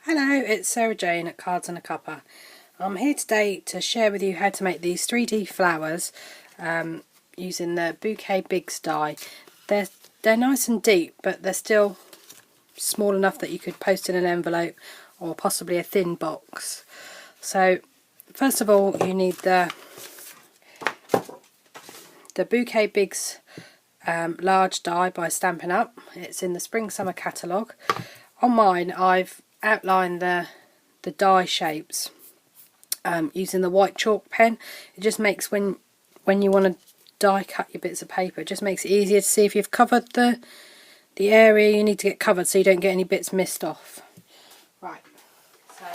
Hello, it's Sarah Jane at Cards and a Cuppa. I'm here today to share with you how to make these 3D flowers using the Bouquet Bigz Die. They're nice and deep, but they're still small enough that you could post in an envelope or possibly a thin box. So first of all, you need the Bouquet Bigz large die by Stampin Up. It's in the Spring Summer catalogue. On mine, I've outlined the die shapes using the white chalk pen. It just makes when you want to die cut your bits of paper, it just makes it easier to see if you've covered the area you need to get covered, so you don't get any bits missed off. Right, so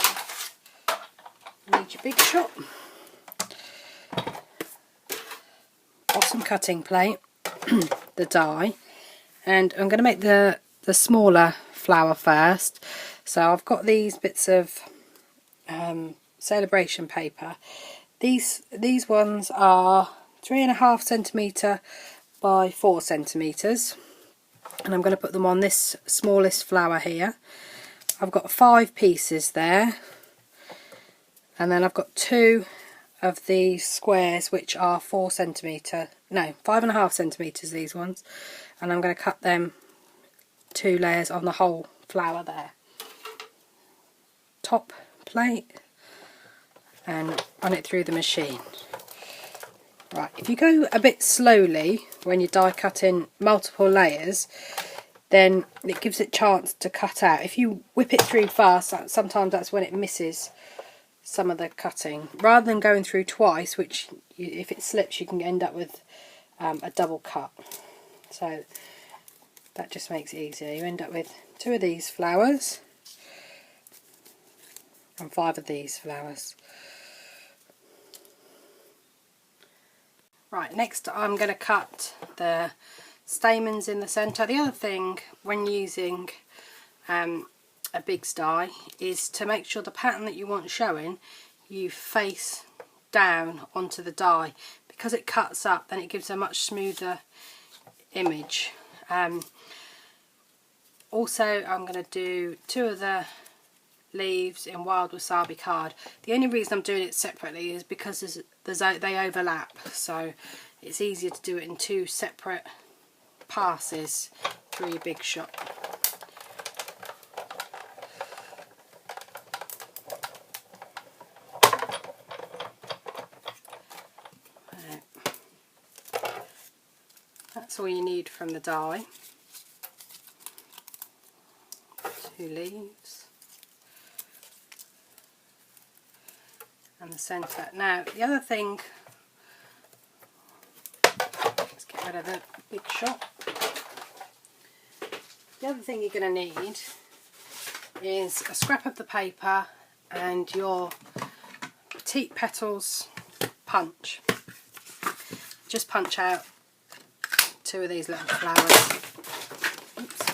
you need your big shot, bottom cutting plate, the die, and I'm going to make the smaller flower first. So I've got these bits of celebration paper. These ones are 3.5 centimetre by 4 centimetres, and I'm going to put them on this smallest flower here. I've got 5 pieces there, and then I've got 2 of these squares which are 5.5 centimetres, these ones, and I'm going to cut them 2 layers on the whole flower there. Top plate and run it through the machine. Right, if you go a bit slowly when you die cutting multiple layers, then it gives it a chance to cut out. If you whip it through fast, sometimes that's when it misses some of the cutting. Rather than going through twice, which if it slips you can end up with a double cut. So that just makes it easier. You end up with 2 of these flowers and 5 of these flowers. Right, next I'm going to cut the stamens in the centre. The other thing when using a Bigz die is to make sure the pattern that you want showing, you face down onto the die. Because it cuts up, then it gives a much smoother image. Also, I'm going to do 2 of the leaves in Wild Wasabi card. The only reason I'm doing it separately is because they overlap, so it's easier to do it in 2 separate passes through your big shot. That's all you need from the die. 2 leaves and the centre. Now the other thing, let's get rid of the big shot. The other thing you're going to need is a scrap of the paper and your petite petals punch. Just punch out 2 of these little flowers. Oops.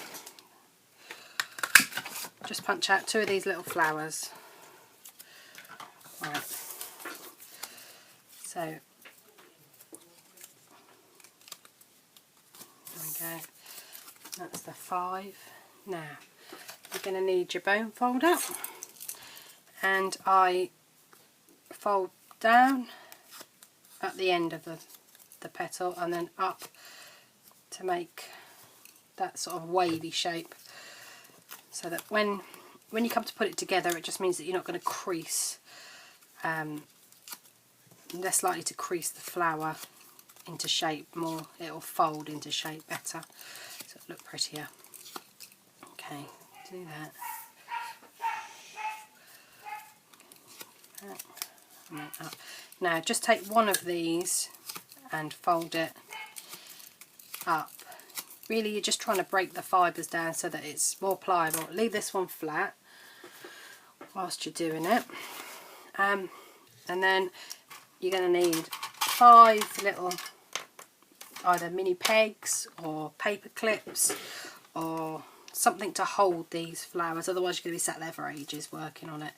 Just punch out 2 of these little flowers. Right. So there we go. That's the 5. Now you're going to need your bone folder, and I fold down at the end of the petal and then up to make that sort of wavy shape, so that when you come to put it together, it just means that you're not going to crease, less likely to crease the flower into shape, more it will fold into shape better, so it'll look prettier. Okay, do that. And then up. Now just take one of these and fold it up. Really, you're just trying to break the fibres down so that it's more pliable. Leave this one flat whilst you're doing it, and then you're going to need 5 little either mini pegs or paper clips or something to hold these flowers, otherwise you're going to be sat there for ages working on it.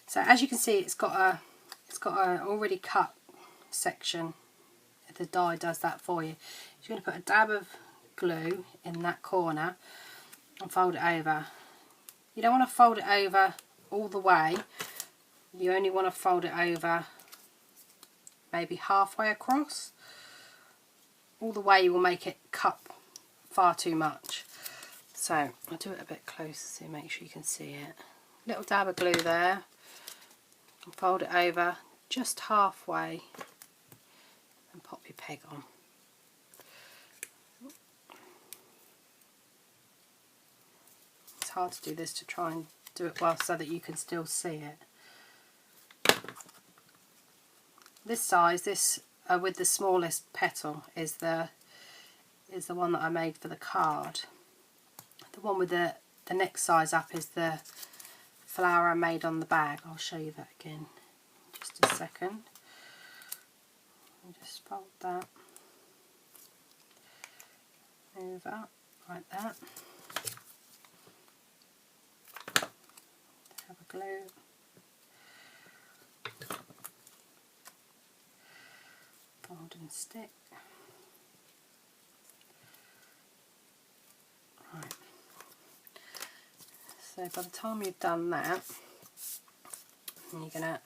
So as you can see, it's got a already cut section. The die does that for you. You're going to put a dab of glue in that corner and fold it over. You don't want to fold it over all the way. You only want to fold it over maybe halfway across. All the way you will make it cut far too much. So I'll do it a bit closer so make sure you can see it. Little dab of glue there, and fold it over just halfway and pop your peg on. It's hard to do this, to try and do it well so that you can still see it. This size, this with the smallest petal is the one that I made for the card. The one with the next size up is the flower I made on the bag. I'll show you that again in just a second. Just fold that over like that. Have a glue. Fold and stick. Right. So by the time you've done that, you're going to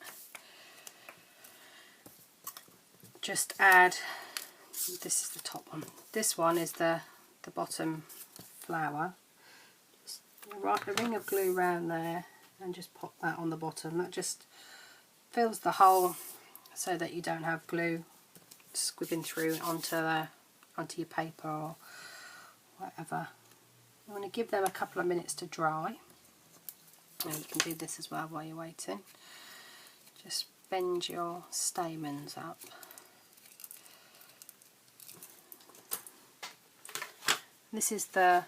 just add, this is the top one, this one is the bottom flower. Just write a ring of glue around there and just pop that on the bottom. That just fills the hole so that you don't have glue squibbing through onto your paper or whatever. You want to give them a couple of minutes to dry. And you can do this as well while you're waiting. Just bend your stamens up. This is the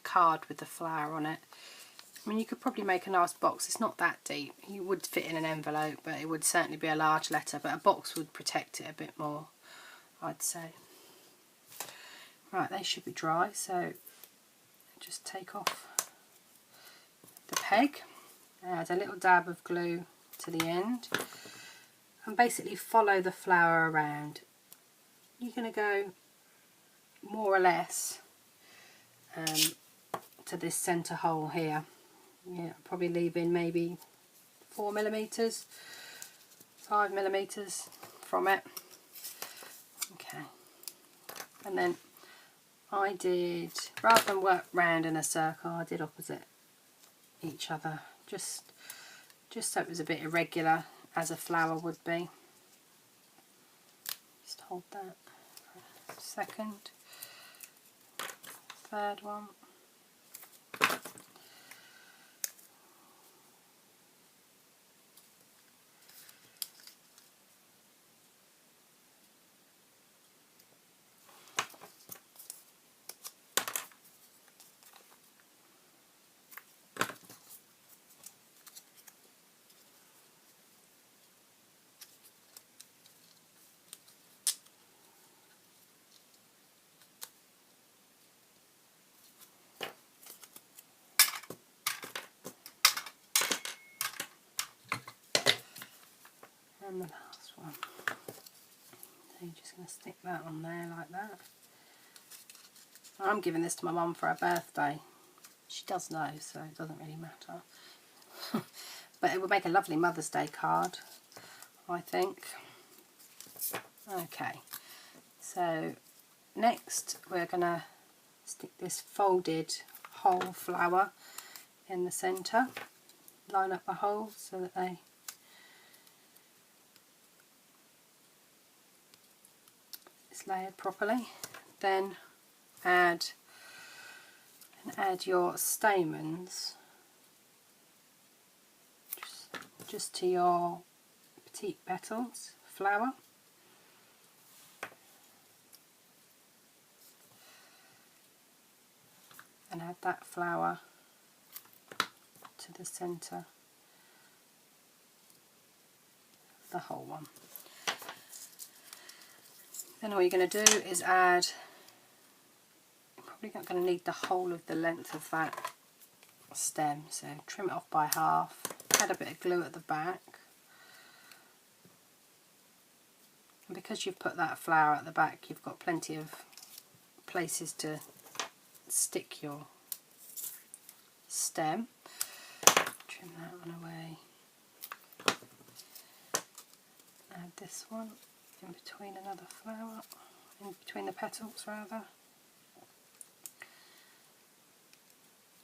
card with the flower on it. I mean, you could probably make a nice box. It's not that deep. You would fit in an envelope, but it would certainly be a large letter. But a box would protect it a bit more, I'd say. Right, they should be dry, so just take off the peg, add a little dab of glue to the end, and basically follow the flower around. You're going to go more or less to this centre hole here. Yeah, probably leave in maybe 4mm, 5mm from it. Okay, and then I did, rather than work round in a circle, I did opposite each other, just so it was a bit irregular as a flower would be. Just hold that for a second. Third one. And the last one. So you're just going to stick that on there like that. I'm giving this to my mum for her birthday. She does know, so it doesn't really matter. But it would make a lovely Mother's Day card, I think. Okay, so next we're going to stick this folded whole flower in the centre. Line up the holes so that it's layered properly. Then add your stamens just to your petite petals flower. And add that flower to the centre of the whole one. Then all you're going to do is add, you're probably not going to need the whole of the length of that stem, so trim it off by half, add a bit of glue at the back, and because you've put that flower at the back you've got plenty of places to stick your stem. Trim that one away. Add this one in between another flower, in between the petals rather.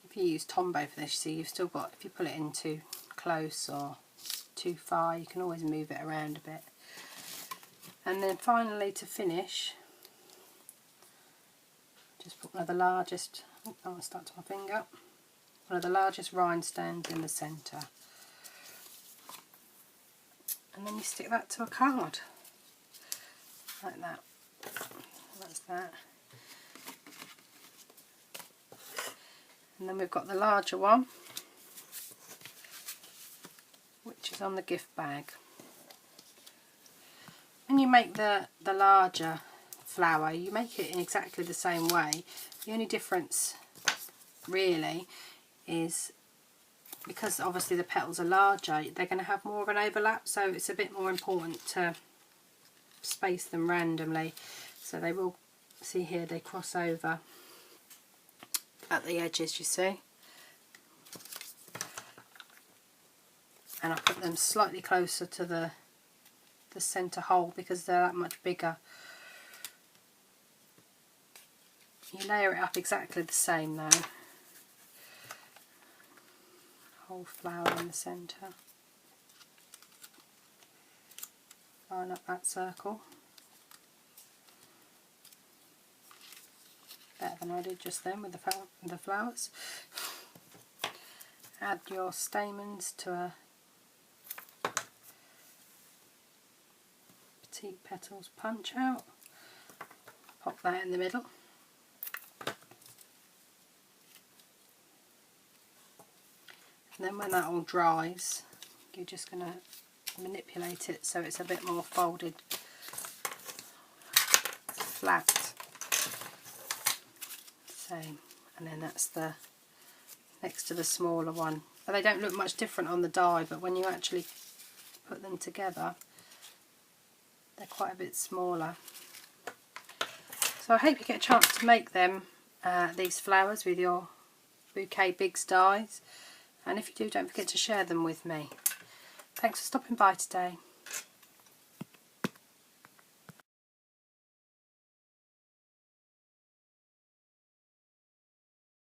If you use Tombow for this, you see you've still got, if you pull it in too close or too far, you can always move it around a bit. And then finally, to finish, just put one of the largest, oh, that one stuck to my finger, one of the largest rhinestones in the centre. And then you stick that to a card, like that. That's that. And then we've got the larger one, which is on the gift bag. When you make the larger flower, you make it in exactly the same way. The only difference really is, because obviously the petals are larger, they're going to have more of an overlap, so it's a bit more important to space them randomly. So they will, see here, they cross over at the edges, you see. And I put them slightly closer to the centre hole because they're that much bigger. You layer it up exactly the same though. Whole flower in the centre. Line up that circle. Better than I did just then with the flowers. Add your stamens to a petite petals punch out. Pop that in the middle. And then when that all dries, you're just going to manipulate it so it's a bit more folded flat. Same. And then that's the next to the smaller one. But they don't look much different on the die, but when you actually put them together, they're quite a bit smaller. So I hope you get a chance to make them, these flowers, with your Bouquet Bigz dies. And if you do, don't forget to share them with me. Thanks for stopping by today.